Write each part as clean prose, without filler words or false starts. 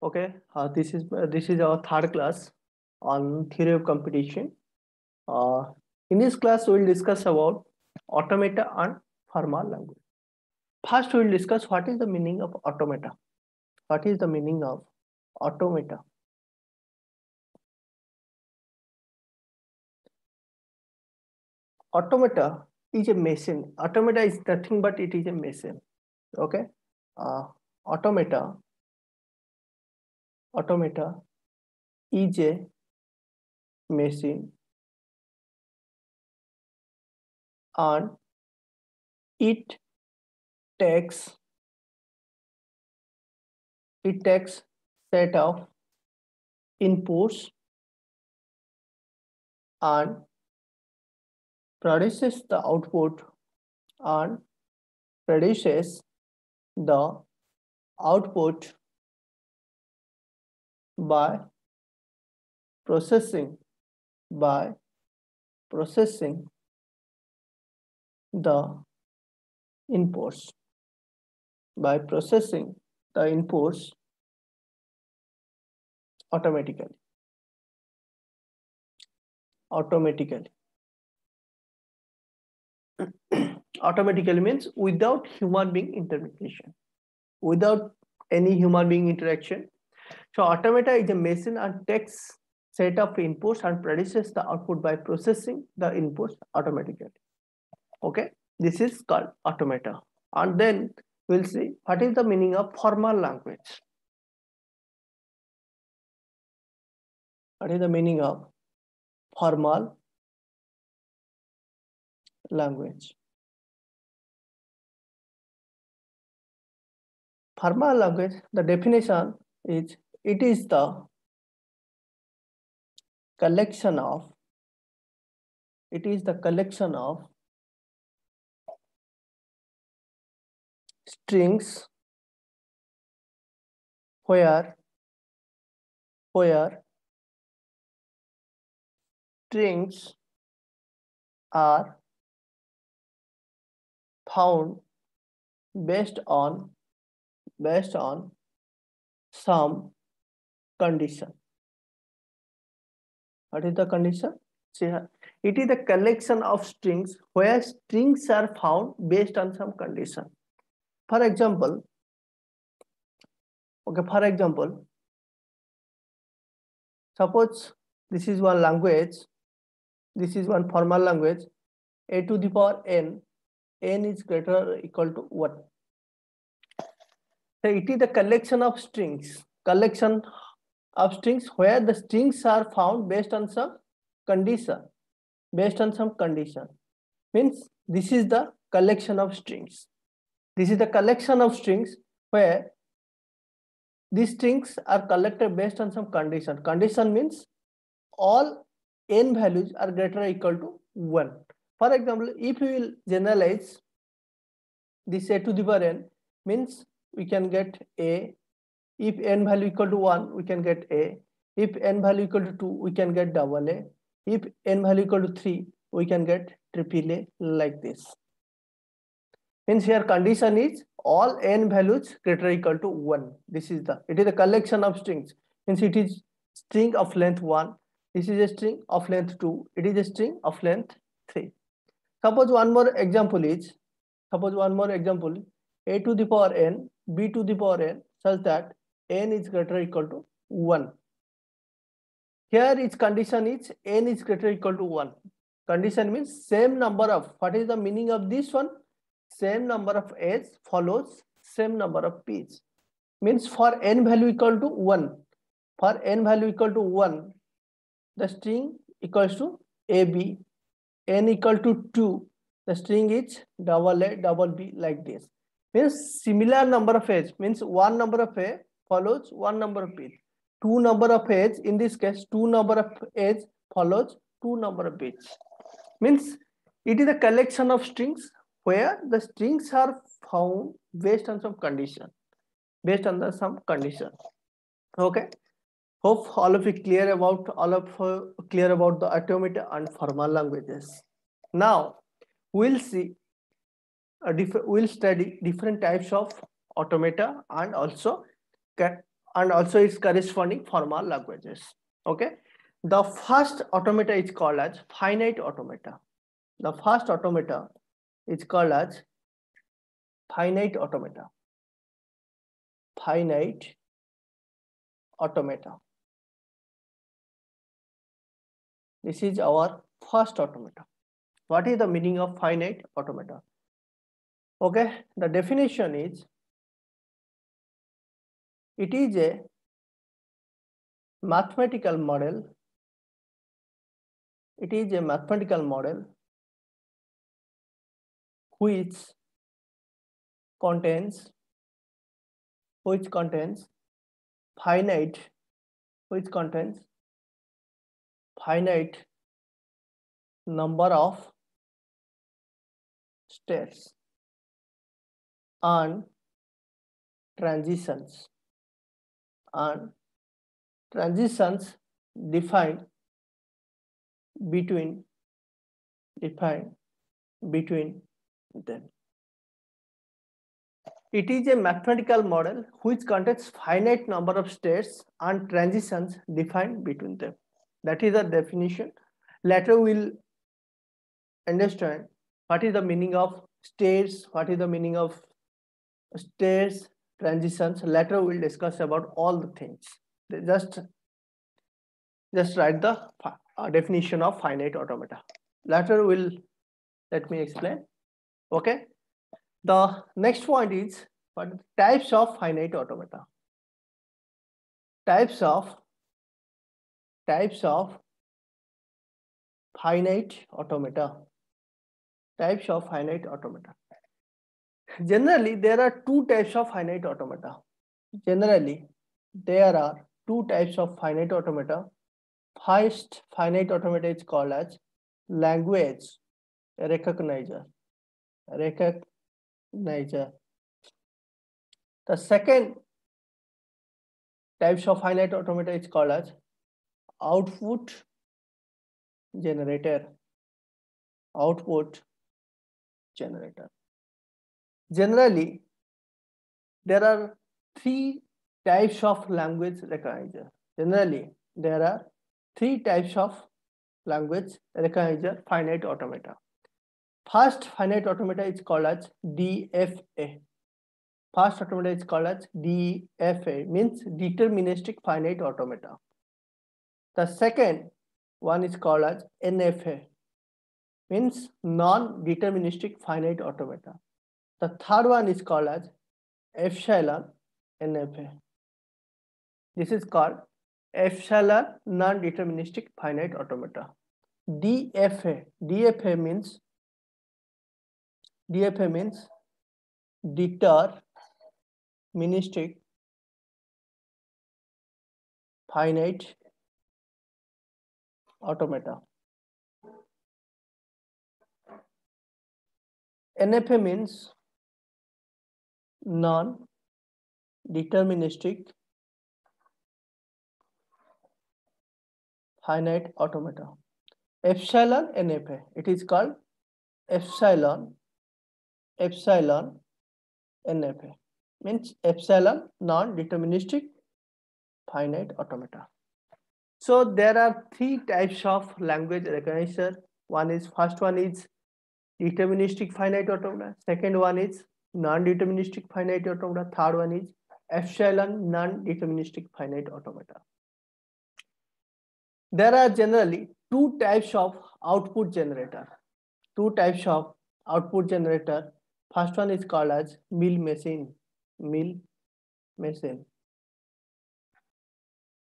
Okay, this is our third class on theory of computation. In this class, we will discuss about automata and formal language. First, we will discuss what is the meaning of automata. What is the meaning of automata? Automata is a machine. Automata is nothing but it is a machine. Okay, automata is a machine, and it takes set of inputs and produces the output and produces the output by processing the inputs automatically. Automatically means without human being intervention, without any human being interaction. So automata is a machine and takes set of inputs and produces the output by processing the inputs automatically. Okay, this is called automata. And then we'll see what is the meaning of formal language. What is the meaning of formal language? Formal language, the definition is it is the collection of strings where strings are found based on some condition. What is the condition? See here, it is a collection of strings where strings are found based on some condition. For example, suppose this is one language, this is one formal language, a to the power n is greater or equal to 1. So it is the collection of strings where the strings are found based on some condition. Means this is the collection of strings. This is the collection of strings where these strings are collected based on some condition. Condition means all n values are greater or equal to 1. For example, if we will generalize this a to the power n, means we can get a. If n value equal to 1, we can get a. If n value equal to 2, we can get double a. If n value equal to 3, we can get triple a, like this. Means here condition is all n values greater or equal to 1. It is a collection of strings. Means it is string of length 1. This is a string of length 2. It is a string of length 3. Suppose one more example, a to the power n, b to the power n, such that n is greater or equal to 1. Here its condition is n is greater or equal to 1. Condition means same number of, what is the meaning of this one? Same number of edges follows same number of p's. Means for n value equal to 1, the string equals to AB. N equal to 2, the string is double A, double B, like this. Means similar number of edges, means one number of A follows one number of B. Two number of edges, in this case, two number of edges follows two number of bits. Means it is a collection of strings where the strings are found based on some condition. Okay. Hope all of you clear about the automata and formal languages. Now we'll study different types of automata and also and also its corresponding formal languages. Okay, the first automata is called as finite automata. The first automata is called as finite automata. Finite automata. This is our first automata. What is the meaning of finite automata? Okay, the definition is, it is a mathematical model. It is a mathematical model which contains finite number of states and transitions defined between them. It is a mathematical model which contains finite number of states and transitions defined between them. That is the definition. Later we'll understand what is the meaning of states, what is the meaning of states, transitions. Later we'll discuss about all the things. Just write the definition of finite automata. Later let me explain. Okay. The next point is what types of finite automata. Types of finite automata. Types of finite automata. Generally, there are two types of finite automata. First finite automata is called as language recognizer. The second types of finite automata is called as output generator. Generally, there are three types of language recognizer. Finite automata. First finite automata is called as DFA. Means deterministic finite automata. The second one is called as NFA, means non-deterministic finite automata. The third one is called as epsilon NFA. This is called epsilon non-deterministic finite automata. DFA means deterministic finite automata. NFA means non-deterministic finite automata. Epsilon NFA, it is called epsilon NFA, means epsilon non-deterministic finite automata. So there are three types of language recognition. First one is deterministic finite automata. Second one is non-deterministic finite automata. Third one is epsilon non-deterministic finite automata. There are generally two types of output generator. First one is called as mill machine.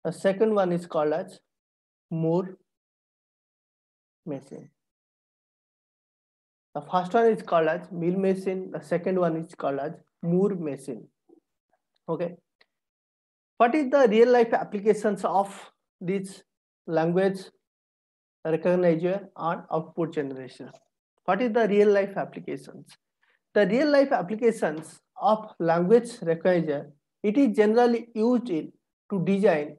The second one is called as Moore machine. The first one is called as mill machine. The second one is called as Moore machine. Okay. What is the real life applications of this language recognizer and output generation? What is the real life applications? The real life applications of language recognizer, it is generally used to design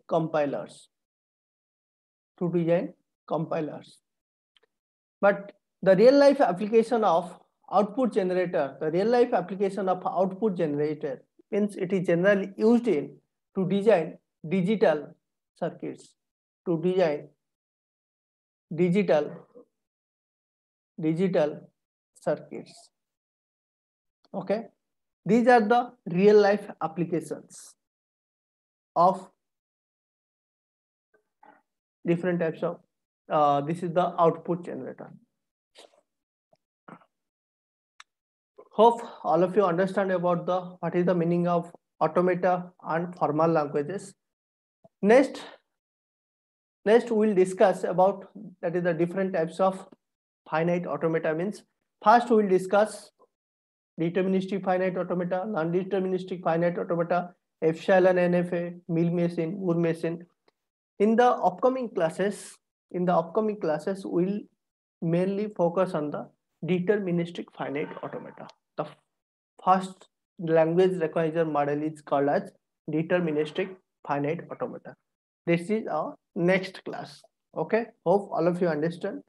compilers. But the real life application of output generator, the real life application of output generator means it is generally used in to design digital circuits, to design digital circuits. Okay, these are the real life applications of different types of this is the output generator. Hope all of you understand about the what is the meaning of automata and formal languages. Next we'll discuss about that is the different types of finite automata means. First we'll discuss deterministic finite automata, non-deterministic finite automata, epsilon NFA, Mill machine, Moore machine. In the upcoming classes, we'll mainly focus on the deterministic finite automata. The first language recognition model is called as deterministic finite automata. This is our next class. Okay, hope all of you understand.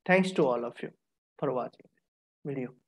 Thanks to all of you for watching this video.